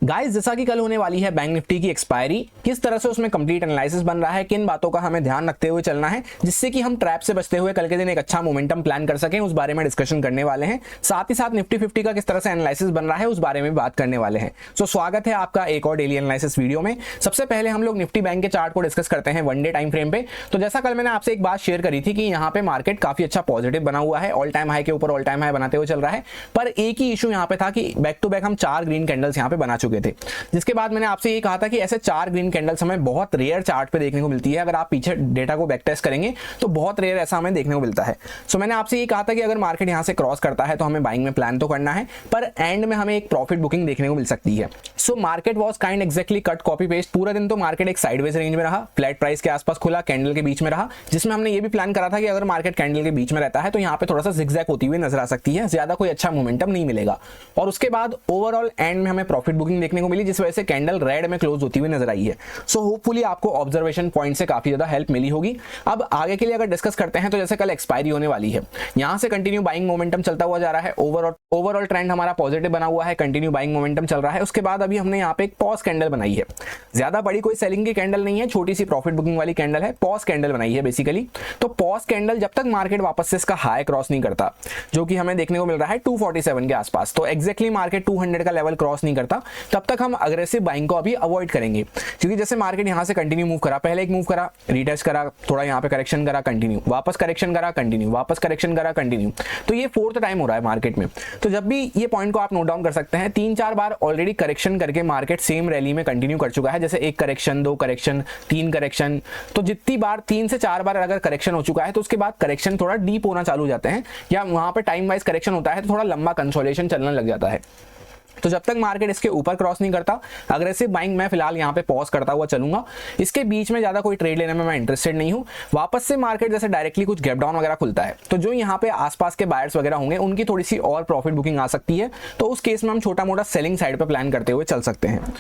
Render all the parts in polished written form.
Guys, जैसा कि कल होने वाली है बैंक निफ्टी की एक्सपायरी, किस तरह से उसमें कंप्लीट एनालिसिस बन रहा है, किन बातों का हमें ध्यान रखते हुए चलना है जिससे कि हम ट्रैप से बचते हुए कल के दिन एक अच्छा मोमेंटम प्लान कर सकें, उस बारे में डिस्कशन करने वाले हैं। साथ ही साथ निफ्टी 50 का किस तरह से एनालिसिस बन रहा है उस बारे में बात करने वाले हैं। सो स्वागत है आपका एक और डेली एनालिसिस वीडियो में। सबसे पहले हम लोग निफ्टी बैंक के चार्ट को डिस्कस करते हैं वन डे टाइम फ्रेम पे। तो जैसा कल मैंने आपसे एक बात शेयर करी थी कि यहाँ पे मार्केट काफी अच्छा पॉजिटिव बना हुआ है, ऑल टाइम हाई के ऊपर ऑल टाइम हाई बनाते हुए चल रहा है, पर एक ही इशू यहाँ पे था कि बैक टू बैक हम 4 ग्रीन कैंडल्स यहाँ पे बना चुके थे। जिसके बाद मैंने आपसे ये कहा था कि ऐसे 4 ग्रीन कैंडल्स हमें बहुत रेयर चार्ट पे देखने को मिलती है। अगर आप पीछे डेटा को बैक टेस्ट करेंगे तो बहुत रेयर ऐसा हमें देखने को मिलता है। सो मैंने आपसे ये कहा था कि अगर मार्केट यहाँ से क्रॉस करता है तो हमें बाइंग में प्लान तो करना है, पर एंड में हमें एक प्रॉफिट बुकिंग देखने को मिल सकती है। So market was kind exactly cut copy paste. पूरा दिन तो मार्केट एक साइडवेज रेंज में रहा, फ्लैट प्राइस के आसपास खुला, कैंडल के बीच में रहा, जिसमें हमने ये भी प्लान करा था कि अगर मार्केट कैंडल के बीच में रहता है तो यहाँ पे थोड़ा सा जिगजैग होती हुई नजर आ सकती है, ज्यादा कोई अच्छा मोमेंटम नहीं मिलेगा। और उसके बाद ओवरऑल एंड में हमें प्रॉफिट बुकिंग देखने को मिली, जिस वजह से कैंडल रेड में क्लोज होती हुई नजर आई है। सो होपफुली आपको ऑब्जर्वेशन पॉइंट से काफी ज्यादा हेल्प मिली होगी। अब आगे के लिए अगर डिस्कस करते हैं तो जैसे कल एक्सपायरी होने वाली है, यहां से कंटिन्यू बाइंग मोमेंटम चलता हुआ जा रहा है, ओवरऑल ट्रेंड हमारा पॉजिटिव बना हुआ है, कंटिन्यू बाइंग मोमेंटम चल रहा है। उसके बाद अभी हमने यहाँ पे एक पॉज कैंडल बनाई है, ज्यादा बड़ी कोई सेलिंग की कैंडल नहीं है, छोटी सी प्रॉफिट बुकिंग वाली कैंडल है, पॉज कैंडल बनाई है बेसिकली। तो पॉज कैंडल जब तक मार्केट वापस से इसका हाई क्रॉस नहीं करता, जो कि हमें देखने को मिल रहा है 247 के आसपास, तो एक्जैक्टली मार्केट 200 का लेवल क्रॉस नहीं करता, तब तक हम अग्रेसिव बाइंग को अभी अवॉइड करेंगे। क्योंकि जैसे मार्केट यहां से कंटिन्यू मूव करा, पहले एक मूव करा, रिटेस्ट करा, थोड़ा यहां पे करेक्शन करा, कंटिन्यू, वापस करेक्शन करा, कंटिन्यू, वापस करेक्शन करा, कंटिन्यू, तो ये 4th टाइम हो रहा है मार्केट में। तो जब भी ये पॉइंट को आप नोट डाउन कर सकते हैं, 3-4 बार ऑलरेडी करेक्शन करके मार्केट सेम रैली में कंटिन्यू कर चुका है। जैसे 1 करेक्शन, 2 करेक्शन, 3 करेक्शन, तो जितनी बार 3 से 4 बार अगर करेक्शन हो चुका है तो उसके बाद करेक्शन थोड़ा डीप होना चालू हो जाते हैं, या वहां पे टाइम वाइज करेक्शन होता है तो थोड़ा लंबा कंसोलिडेशन चलने लग जाता है। तो जब तक मार्केट इसके ऊपर क्रॉस नहीं करता, अग्रेसिव बाइंग मैं फिलहाल यहाँ पे पॉज करता हुआ चलूंगा। इसके बीच में ज्यादा कोई ट्रेड लेने में मैं इंटरेस्टेड नहीं हूँ। वापस से मार्केट जैसे डायरेक्टली कुछ गैप डाउन वगैरह खुलता है तो जो यहाँ पे आसपास के बायर्स वगैरह होंगे उनकी थोड़ी सी और प्रॉफिट बुकिंग आ सकती है, तो उस केस में हम छोटा मोटा सेलिंग साइड पे प्लान करते हुए चल सकते हैं।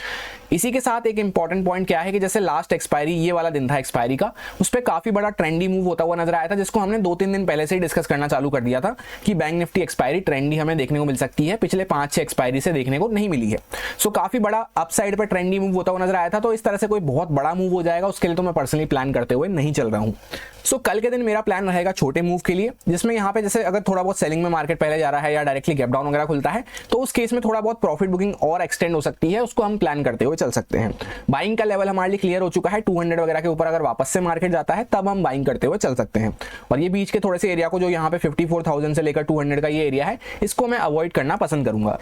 इसी के साथ एक इंपॉर्टेंट पॉइंट क्या है कि जैसे लास्ट एक्सपायरी, ये वाला दिन था एक्सपायरी का, उस पर काफी बड़ा ट्रेंडी मूव होता हुआ नजर आया था, जिसको हमने 2-3 दिन पहले से ही डिस्कस करना चालू कर दिया था कि बैंक निफ्टी एक्सपायरी ट्रेंडी हमें देखने को मिल सकती है, पिछले 5-6 एक्सपायरी से देखने को नहीं मिली है। सो काफी बड़ा अपसाइड पर ट्रेंडी मूव होता हुआ नजर आया था, तो इस तरह से कोई बहुत बड़ा मूव हो जाएगा उसके लिए तो मैं पर्सनली प्लान करते हुए नहीं चल रहा हूं। सो कल के दिन मेरा प्लान रहेगा छोटे मूव के लिए, जिसमें यहाँ पे जैसे अगर थोड़ा बहुत सेलिंग में मार्केट पहले जा रहा है या डायरेक्टली गैप डाउन वगैरह खुलता है तो उस केस में थोड़ा बहुत प्रॉफिट बुकिंग और एक्सटेंड हो सकती है, उसको हम प्लान करते हुए चल सकते हैं। बाइंग का लेवल हमारे लिए क्लियर हो चुका है, 200 वगैरह के ऊपर अगर वापस से मार्केट जाता है तब हम बाइंग करते हुए चल सकते हैं। और ये बीच के थोड़े से एरिया को, जो यहाँ पे 54,000 से लेकर 200 का ये एरिया है, इसको मैं अवॉइड करना पसंद करूंगा।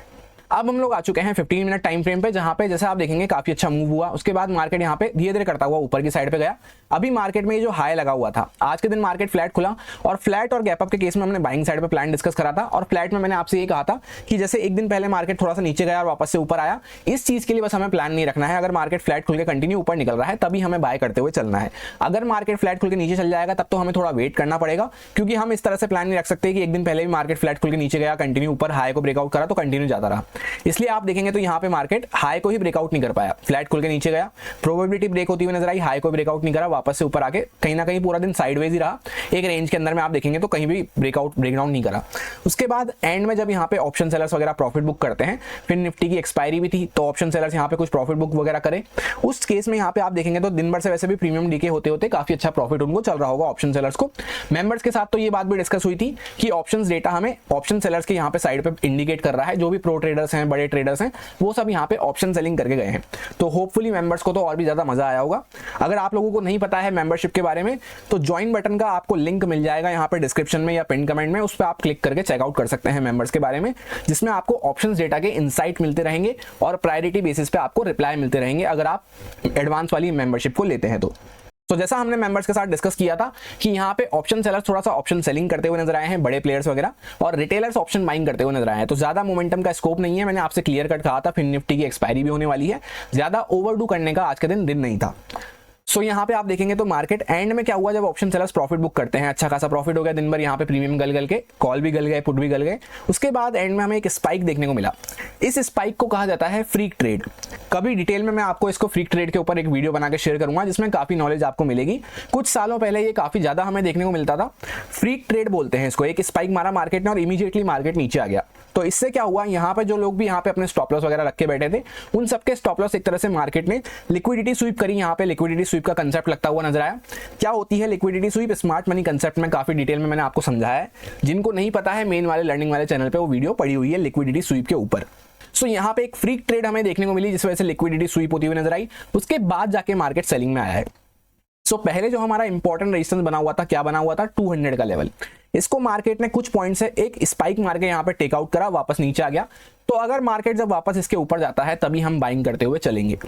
अब हम लोग आ चुके हैं 15 मिनट टाइम फ्रेम पे, जहां पे जैसे आप देखेंगे काफी अच्छा मूव हुआ। उसके बाद मार्केट यहाँ पे धीरे धीरे करता हुआ ऊपर की साइड पे गया। अभी मार्केट में ये जो हाई लगा हुआ था, आज के दिन मार्केट फ्लैट खुला, और फ्लैट और गैप अप के केस में हमने बाइंग साइड पे प्लान डिस्कस करा था। और फ्लैट में मैंने आपसे ये कहा था कि जैसे एक दिन पहले मार्केट थोड़ा सा नीचे गया और वापस से ऊपर आया, इस चीज के लिए बस हमें प्लान नहीं रखना है। अगर मार्केट फ्लैट खुल के कंटिन्यू ऊपर निकल रहा है तभी हमें बाय करते हुए चलना है। अगर मार्केट फ्लैट खुल के नीचे चल जाएगा तब तो हमें थोड़ा वेट करना पड़ेगा, क्योंकि हम इस तरह से प्लान नहीं रख सकते कि एक दिन पहले भी मार्केट फ्लैट खुल के नीचे गया, कंटिन्यू ऊपर हाई को ब्रेकआउट करा तो कंटिन्यू जाता रहा। इसलिए आप देखेंगे तो यहाँ पे मार्केट हाई को ही ब्रेकआउट नहीं कर पाया, फ्लैट खुल के नीचे गया, प्रोबेबिलिटी ब्रेक होती हुई नजर आई, हाई को ब्रेकआउट नहीं करा, वापस से ऊपर आके कहीं ना कहीं पूरा दिन साइडवेज ही रहा, एक रेंज के अंदर में आप देखेंगे तो कहीं भी ब्रेकडाउन नहीं करा। उसके बाद एंड में जब यहाँ पे ऑप्शन सेलर्स वगैरह प्रॉफिट बुक करते हैं, फिर निफ्टी की एक्सपायरी भी थी तो ऑप्शन सेलर्स यहाँ पे कुछ प्रॉफिट बुक वगैरह करे, उस केस में यहाँ पे आप देखेंगे तो दिन भर से वैसे भी प्रीमियम डीके होते होते काफी अच्छा प्रॉफिट उनको चल रहा होगा ऑप्शन सेलर्स को। मेंबर्स के साथ तो ये बात भी डिस्कस हुई थी कि ऑप्शंस डेटा हमें ऑप्शन सेलर्स के यहाँ पे साइड पे इंडिकेट कर रहा है, जो भी प्रो ट्रेडर्स हैं, बड़े ट्रेडर्स हैं, वो सब यहाँ पे ऑप्शन सेलिंग करके गए हैं। तो होपफुली मेंबर्स को तो और भी ज्यादा मजा आया होगा। अगर आप लोगों को नहीं पता है मेंबरशिप के बारे में तो ज्वाइन बटन का आपको लिंक मिल जाएगा यहाँ पे डिस्क्रिप्शन में या पिन कमेंट में, उस पर आप क्लिक करके चेकआउट कर सकते हैं मेंबर्स के बारे में, जिसमें आपको ऑप्शंस डेटा के इनसाइट मिलते रहेंगे और प्रायोरिटी बेसिस पे आपको रिप्लाई मिलते रहेंगे अगर आप एडवांस वाली मेंबरशिप को लेते हैं तो जैसा हमने मेंबर्स के साथ डिस्कस किया था कि यहाँ पे ऑप्शन सेलर्स थोड़ा सा ऑप्शन सेलिंग करते हुए नजर आए हैं, बड़े प्लेयर्स वगैरह, और रिटेलर्स ऑप्शन बाइंग करते हुए नजर आए हैं, तो ज्यादा मोमेंटम का स्कोप नहीं है। मैंने आपसे क्लियर कट कहा था, फिर निफ्टी की एक्सपायरी भी होने वाली है, ज्यादा ओवरडू करने का आज के दिन नहीं था। सो यहाँ पे आप देखेंगे तो मार्केट एंड में क्या हुआ, जब ऑप्शन सेलर्स प्रॉफिट बुक करते हैं, अच्छा खासा प्रॉफिट हो गया दिन भर, यहाँ पे प्रीमियम गल के, कॉल भी गल गए, पुट भी गल गए। उसके बाद एंड में हमें एक स्पाइक देखने को मिला। इस स्पाइक को कहा जाता है फ्रीक ट्रेड। कभी डिटेल में मैं आपको इसको फ्रीक ट्रेड के ऊपर एक वीडियो बना के शेयर करूंगा जिसमें काफी नॉलेज आपको मिलेगी। कुछ सालों पहले ये काफी ज्यादा हमें देखने को मिलता था। फ्रीक ट्रेड बोलते हैं इसको। एक स्पाइक मारा मार्केट ने और इमीडिएटली मार्केट नीचे आ गया। तो इससे क्या हुआ, यहाँ पे जो लोग भी यहाँ पे अपने स्टॉप लॉस वगैरह रख के बैठे थे, उन सबके स्टॉप लॉस एक तरह से मार्केट ने लिक्विडिटी स्वीप करी। यहाँ पे लिक्विडिटी स्वीप का कंसेप्ट लगता हुआ नजर आया। क्या होती है liquidity SVEEP? Smart money concept में काफी डिटेल में मैंने आपको समझाया है। जिनको नहीं पता है, मेन वाले लर्निंग वाले चैनल पे वो वीडियो पड़ी हुई है लिक्विडिटी स्वीप के ऊपर। सो यहाँ पे एक फ्रीक ट्रेड हमें देखने को मिली जिस वजह से लिक्विडिटी स्वीप होती हुई नजर आई। उसके बाद जाके मार्केट सेलिंग में आया है। सो पहले जो हमारा इंपॉर्टेंट रेजिस्टेंस बना हुआ था, क्या बना हुआ था? 200 का लेवल। इसको मार्केट ने कुछ पॉइंट से एक स्पाइक मार के यहाँ पे टेकआउट करा, वापस नीचे आ गया। तो अगर मार्केट जब वापस इसके ऊपर जाता है तभी हम बाइंग करते हुए चलेंगे।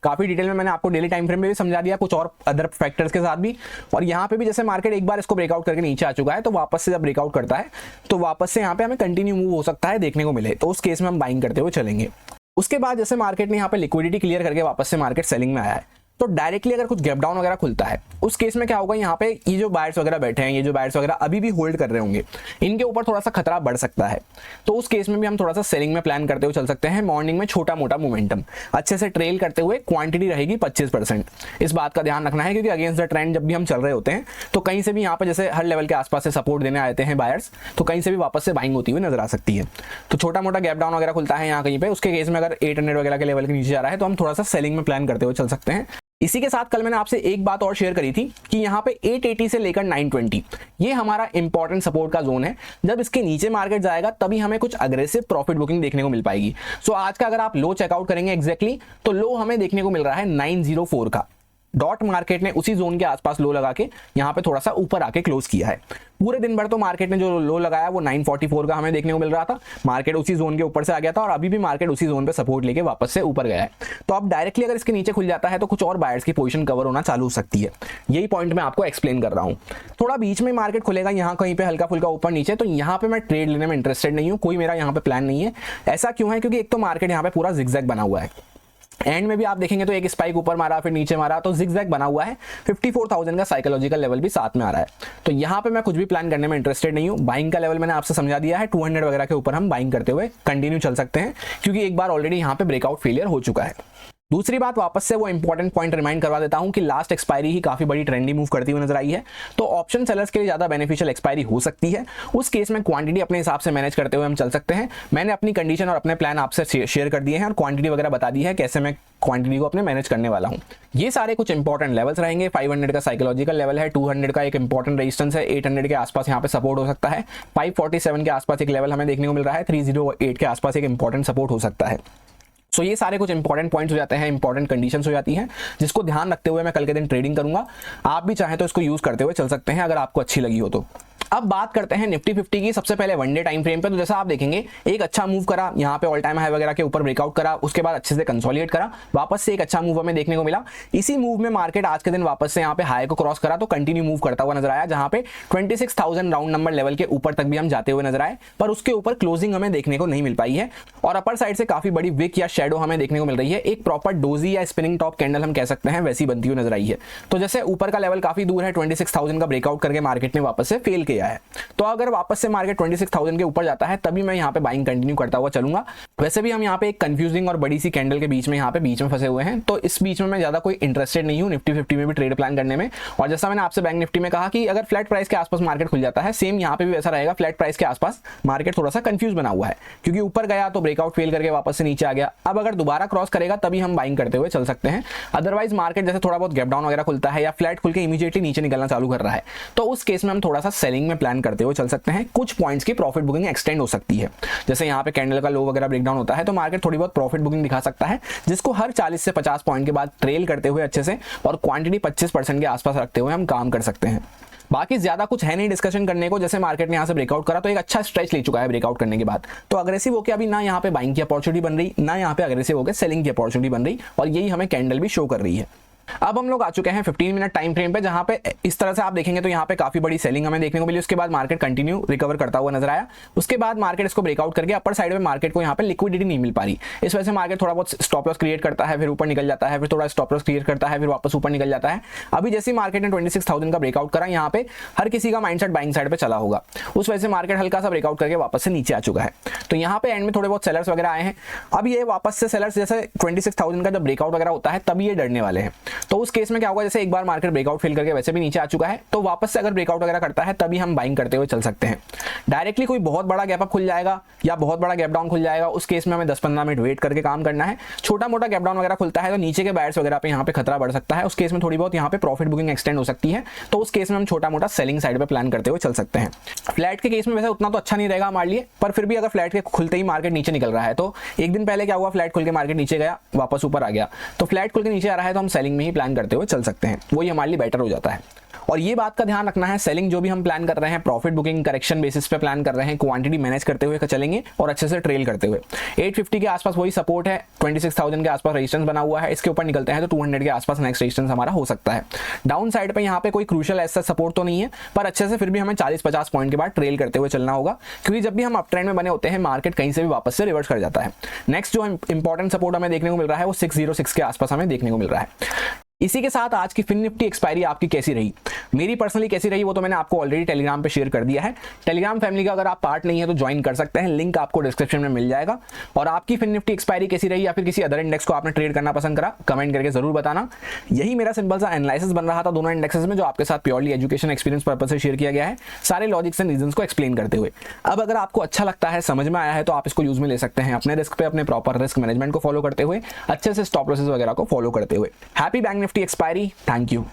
काफी डिटेल में मैंने आपको डेली टाइम फ्रेम में भी समझा दिया, कुछ और अदर फैक्टर्स के साथ भी। और यहाँ पे भी जैसे मार्केट एक बार इसको ब्रेकआउट करके नीचे आ चुका है, तो वापस से जब ब्रेकआउट करता है तो वापस से यहाँ पे हमें कंटिन्यू मूव हो सकता है देखने को मिले, तो उस केस में हम बाइंग करते हुए चलेंगे। उसके बाद जैसे मार्केट ने यहाँ पे लिक्विडिटी क्लियर करके वापस से मार्केट सेलिंग में आया है, तो डायरेक्टली अगर कुछ गैप डाउन वगैरह खुलता है, उस केस में क्या होगा, यहाँ पे ये जो बायर्स वगैरह बैठे हैं, ये जो बायर्स वगैरह अभी भी होल्ड कर रहे होंगे, इनके ऊपर थोड़ा सा खतरा बढ़ सकता है। तो उस केस में भी हम थोड़ा सा सेलिंग में प्लान करते हुए चल सकते हैं। मॉर्निंग में छोटा मोटा मोमेंटम अच्छे से ट्रेल करते हुए, क्वांटिटी रहेगी 25%। इस बात का ध्यान रखना है क्योंकि अगेंस्ट द ट्रेंड जब भी हम चल रहे होते हैं तो कहीं से भी यहाँ पर जैसे हर लेवल के आसपास से सपोर्ट देने आते हैं बायर्स, तो कहीं से भी वापस से बाइंग होती हुई नजर आ सकती है। तो छोटा मोटा गैप डाउन वगैरह खुलता है यहाँ कहीं पे, उसके केस में अगर 800 वगैरह के लेवल के नीचे जा रहा है तो हम थोड़ा सा सेलिंग में प्लान करते हुए चल सकते हैं। इसी के साथ कल मैंने आपसे एक बात और शेयर करी थी कि यहाँ पे 880 से लेकर 920 ये हमारा इंपॉर्टेंट सपोर्ट का जोन है। जब इसके नीचे मार्केट जाएगा तभी हमें कुछ अग्रेसिव प्रॉफिट बुकिंग देखने को मिल पाएगी। सो आज का अगर आप लो चेकआउट करेंगे एग्जैक्टली, तो लो हमें देखने को मिल रहा है 904 का। डॉट मार्केट ने उसी जोन के आसपास लो लगा के यहाँ पे थोड़ा सा ऊपर आके क्लोज किया है। पूरे दिन भर तो मार्केट ने जो लो लगाया वो 944 का हमें देखने को मिल रहा था। मार्केट उसी जोन के ऊपर से आ गया था और अभी भी मार्केट उसी जोन पे सपोर्ट लेके वापस से ऊपर गया है। तो अब डायरेक्टली अगर इसके नीचे खुल जाता है तो कुछ और बायर्स की पोजीशन कवर होना चालू हो सकती है। यही पॉइंट मैं आपको एक्सप्लेन कर रहा हूँ। थोड़ा बीच में मार्केट खुलेगा यहाँ कहीं पे हल्का फुल्का ऊपर नीचे, तो यहाँ पे मैं ट्रेड लेने में इंटरेस्टेड नहीं हूँ। कोई मेरा यहाँ पे प्लान नहीं है। ऐसा क्यों है? क्योंकि एक तो मार्केट यहाँ पे पूरा जिगजैग बना हुआ है। एंड में भी आप देखेंगे तो एक स्पाइक ऊपर मारा फिर नीचे मारा, तो जिगजैग बना हुआ है। 54,000 का साइकोलॉजिकल लेवल भी साथ में आ रहा है। तो यहाँ पे मैं कुछ भी प्लान करने में इंटरेस्टेड नहीं हूँ। बाइंग का लेवल मैंने आपसे समझा दिया है, 200 वगैरह के ऊपर हम बाइंग करते हुए कंटिन्यू चल सकते हैं क्योंकि एक बार ऑलरेडी यहाँ पे ब्रेकआउट फेलियर हो चुका है। दूसरी बात, वापस से वो इंपॉर्टेंट पॉइंट रिमाइंड करवा देता हूं कि लास्ट एक्सपायरी ही काफी बड़ी ट्रेंडी मूव करती हुई नजर आई है। तो ऑप्शन सेलर्स के लिए ज्यादा बेनिफिशियल एक्सपायरी हो सकती है। उस केस में क्वांटिटी अपने हिसाब से मैनेज करते हुए हम चल सकते हैं। मैंने अपनी कंडीशन और अपने प्लान आपसे शेयर कर दिए हैं और क्वांटिटी वगैरह बता दी है कैसे मैं क्वांटिटी को अपने मैनेज करने वाला हूं। ये सारे कुछ इंपॉर्टेंट लेवल्स रहेंगे। 500 का साइकोलॉजिकल लेवल है, 200 का एक इंपॉर्टेंट रेजिस्टेंस है, 800 के आसपास यहाँ पे सपोर्ट हो सकता है, 547 के आसपास एक लेवल हमें देखने को मिल रहा है, 308 के आसपास एक इंपॉर्टेंट सपोर्ट हो सकता है। सो ये सारे कुछ इंपॉर्टेंट पॉइंट्स हो जाते हैं, इंपॉर्टेंट कंडीशंस हो जाती हैं, जिसको ध्यान रखते हुए मैं कल के दिन ट्रेडिंग करूंगा। आप भी चाहें तो इसको यूज करते हुए चल सकते हैं अगर आपको अच्छी लगी हो तो। अब बात करते हैं निफ्टी 50 की। सबसे पहले वन डे टाइम फ्रेम पे, तो जैसा आप देखेंगे एक अच्छा मूव करा, यहाँ पे ऑल टाइम हाई वगैरह के ऊपर ब्रेकआउट करा, उसके बाद अच्छे से कंसोलिडेट करा, वापस से एक अच्छा मूव हमें देखने को मिला। इसी मूव में मार्केट आज के दिन वापस से यहाँ पे हाई को क्रॉस करा, तो कंटिन्यू मूव करता हुआ नजर आया, जहां पे 26,000 राउंड नंबर लेवल के ऊपर तक भी हम जाते हुए नजर आए, पर उसके ऊपर क्लोजिंग हमें देखने को नहीं मिल पाई है। और अपर साइड से काफी बड़ी विक या शेडो हमें देखने को मिल रही है। एक प्रॉपर डोजी या स्पिनिंग टॉप कैंडल हम कह सकते हैं, वैसी बनती हुई नजर आई है। तो जैसे ऊपर का लेवल काफी दूर है, 26,000 का ब्रेकआउट करके मार्केट ने वापस से फेल किया है। तो अगर वापस से मार्केट 26,000 के ऊपर जाता है तभी मैं यहाँ पे बाइंग कंटिन्यू करता हुआ चलूंगा। वैसे भी हम यहाँ पे एक कंफ्यूजिंग और बड़ी सी कैंडल के बीच में यहाँ पे बीच में फंसे हुए हैं, तो इस बीच में मैं ज्यादा कोई इंटरेस्टेड नहीं हूँ निफ्टी 50 में भी ट्रेड प्लान करने में। और जैसा मैंने आपसे बैंक निफ्टी में कहा कि अगर फ्लैट प्राइस के आसपास मार्केट खुल जाता है, सेम यहाँ पे भी वैसा रहेगा। फ्लैट प्राइस के आसपास मार्केट थोड़ा सा कंफ्यूज बना हुआ है क्योंकि ऊपर गया तो ब्रेकआउट फेल करके वापस से नीचे आ गया। अब अगर दोबारा क्रॉस करेगा तभी हम बाइंग करते हुए चल सकते हैं। अदरवाइज मार्केट जैसे थोड़ा बहुत गैप डाउन वगैरह खुलता है या फ्लैट खुल के इमीडिएटली नीचे निकलना चालू कर रहा है, तो उस केस में हम थोड़ा सा सेलिंग में प्लान करते हुए चल सकते हैं। कुछ पॉइंट्स की प्रॉफिट बुकिंग एक्सटेंड हो सकती है। जैसे यहाँ पे कैंडल का लो वगैरह ब्रेकडाउन होता है तो मार्केट थोड़ी बहुत प्रॉफिट बुकिंग दिखा सकता है, जिसको हर 40 से 50 पॉइंट के बाद ट्रेल करते हुए अच्छे से और क्वांटिटी 25% के आसपास रखते हुए हम काम कर सकते हैं। बाकी ज्यादा कुछ है नहीं डिस्कशन करने को। जैसे मार्केट ने यहाँ से ब्रेकआउट करा तो एक अच्छा स्ट्रेच ले चुका है ब्रेकआउट करने के बाद, तो अग्रेसिव होकर अभी ना यहाँ पे बाइंग की अपॉर्चुनिटी बन रही, ना यहाँ पे अग्रेसिव होकर सेलिंग की अपॉर्चुनिटी बन रही, और यही हमें कैंडल भी शो कर रही है। अब हम लोग आ चुके हैं 15 मिनट टाइम फ्रेम पे, जहां पे इस तरह से आप देखेंगे तो यहाँ पे काफी बड़ी सेलिंग हमें देखने को मिली। उसके बाद मार्केट कंटिन्यू रिकवर करता हुआ नजर आया। उसके बाद मार्केट इसको ब्रेकआउट करके अपर साइड में मार्केट को यहाँ पे लिक्विडिटी नहीं मिल पा रही, इस वजह से मार्केट थोड़ा बहुत स्टॉप लॉस क्रिएट करता है, फिर ऊपर निकल जाता है, फिर थोड़ा स्टॉप लॉस क्रिएट करता है, फिर वापस ऊपर निकल जाता है। अभी जैसे मार्केट ने 26,000 का ब्रेकआउट करा, यहाँ पे हर किसी का माइंडसेट बाइंग साइड पे चला होगा, उस वजह से मार्केट हल्का सा ब्रेकआउट करके वापस से नीचे आ चुका है। तो यहाँ पे एंड में थोड़े बहुत सेलर्स वगैरह आए हैं। अब ये वापस से सेलर्स जैसे 26,000 का जब ब्रेकआउट वगैरह होता है तब ये डरने वाले हैं। तो उस केस में क्या होगा, जैसे एक बार मार्केट ब्रेकआउट फेल करके वैसे भी नीचे आ चुका है, तो वापस से अगर ब्रेकआउट वगैरह करता है तभी हम बाइंग करते हुए चल सकते हैं। डायरेक्टली कोई बहुत बड़ा गैप अप खुल जाएगा या बहुत बड़ा गैप डाउन खुल जाएगा, उस केस में हमें 10-15 मिनट वेट करके काम करना है। छोटा मोटा गैप डाउन वगैरह खुलता है तो नीचे के बायर्स वगैरह पे यहाँ पे खतरा बढ़ सकता है, उस केस में थोड़ी बहुत यहाँ पे प्रॉफिट बुकिंग एक्सटेंड हो सकती है, तो उस केस में हम छोटा मोटा सेलिंग साइड पे प्लान करते हुए चल सकते हैं। फ्लैट के केस में वैसे उतना तो अच्छा नहीं रहेगा हमारे लिए, पर फिर भी अगर फ्लैट के खुलते ही मार्केट नीचे निकल रहा है, तो एक दिन पहले क्या हुआ, फ्लैट खुल के मार्केट नीचे गया, वापस ऊपर आ गया, तो फ्लैट खुल के नीचे आ रहा है तो हम सेलिंग में ही प्लान करते हुए चल सकते हैं, वही हमारे लिए बेटर हो जाता है। और ये बात का ध्यान रखना है, सेलिंग जो भी हम प्लान कर रहे हैं प्रॉफिट बुकिंग करेक्शन बेसिस पे प्लान कर रहे हैं, क्वांटिटी मैनेज करते हुए चलेंगे और अच्छे से ट्रेल करते हुए। 850 के आसपास वही सपोर्ट है, 26,000 के आसपास रेजिस्टेंस बना हुआ है, इसके ऊपर निकलते हैं तो 200 के आसपास नेक्स्ट रेजिस्टेंस हमारा हो सकता है। डाउन साइड पे यहाँ पे कोई क्रूशियल ऐसा सपोर्ट तो नहीं है, पर अच्छे से फिर भी हमें 40-50 पॉइंट के बाद ट्रेल करते हुए चलना होगा, क्योंकि जब भी हम अप ट्रेंड में बने होते हैं मार्केट कहीं से भी वापस से रिवर्स कर जाता है। नेक्स्ट जो इंपॉर्टेंट सपोर्ट हमें देखने को मिल रहा है वो 606 के आसपास हमें देखने को मिल रहा है। इसी के साथ आज की फिन निफ्टी एक्सपायरी आपकी कैसी रही, मेरी पर्सनली कैसी रही, वो तो मैंने आपको ऑलरेडी टेलीग्राम पे शेयर कर दिया है। टेलीग्राम फैमिली का अगर आप पार्ट नहीं है तो ज्वाइन कर सकते हैं, लिंक आपको डिस्क्रिप्शन में मिल जाएगा। और आपकी फिन निफ्टी एक्सपायरी कैसी रही या फिर किसी अदर इंडेक्स को आपने ट्रेड करना पसंद करा, कमेंट करके जरूर बताना। यही मेरा सिंपल सा एनालिसिस बन रहा था दोनों इंडेक्सेस में, जो आपके साथ प्योरली एजुकेशन एक्सपीरियंस पर्पस से शेयर किया गया है, सारे लॉजिक्स एंड रीजंस को एक्सप्लेन करते हुए। अब अगर आपको अच्छा लगता है, समझ में आया है, तो आप इसको यूज में ले सकते हैं अपने रिस्क पे, अपने प्रॉपर रिस्क मैनेजमेंट को फॉलो करते हुए, अच्छे से स्टॉप लॉसेस वगैरह को फॉलो करते हुए। Happy bank Nifty expiry, thank you.